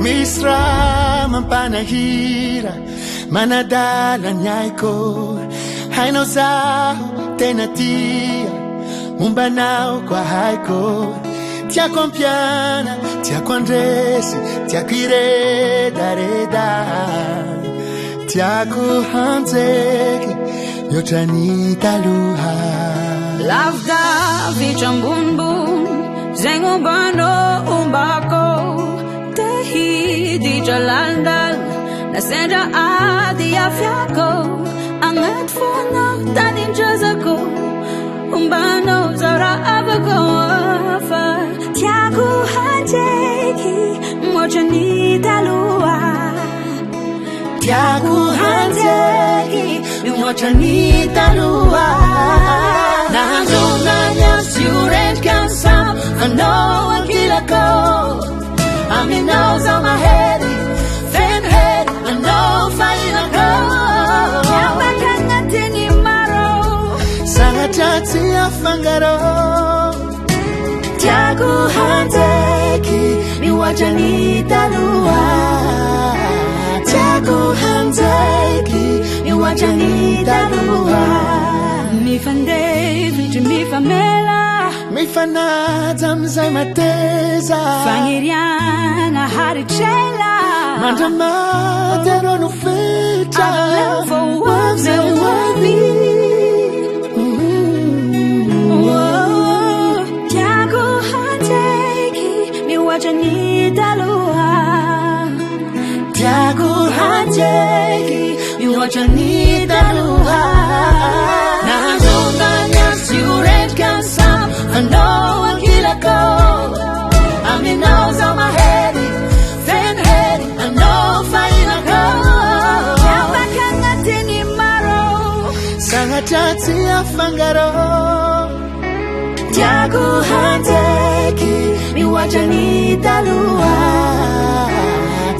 Misra mampanahira manadala nyaiko haino zao tena tia umbanao kwa haiko tiako mpiana tiako andresi tiako ireda tiako hanzeki yotrani taluha lavda vichambunbun zengumbano umbako di jalandal nasenda adi afyako angat fono tadin jazako umbano zara abako afa tiago hanjeki mochani talua tiago hanjeki mochani talua nanzo nanya siuret kansam ano akilako I'm in nose on my head, fan head, I know fine I go. Yamakangati maro, sangatati afangaro. Tiago handeki, mi wajani talua. Tiago handeki, mi wajani talua. Mi fande, mi famela. Mi fanata mzai mateza Fangiriana haricella Mandamate non ufficia I live for words and worthy Tiago Hanteki Mi wajani talua Tiago Hanteki Mi wajani talua Nazonanya siuret kansam I know I'll kill a go. I'm in nose on my head, fan head, I know fine a go. Yamakangati maro, sangatati afangaro. Tiago Hanteki, mi wajani talua.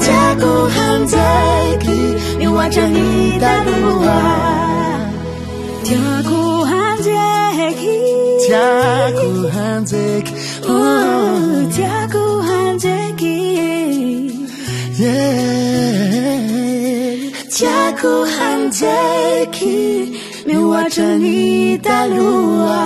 Tiago Hanteki, mi wajani talua. Tiago Hanteki, Tiago Hanteki, oh, Tiago Hanteki, yeah. Tiago Hanteki, mi wajani talua.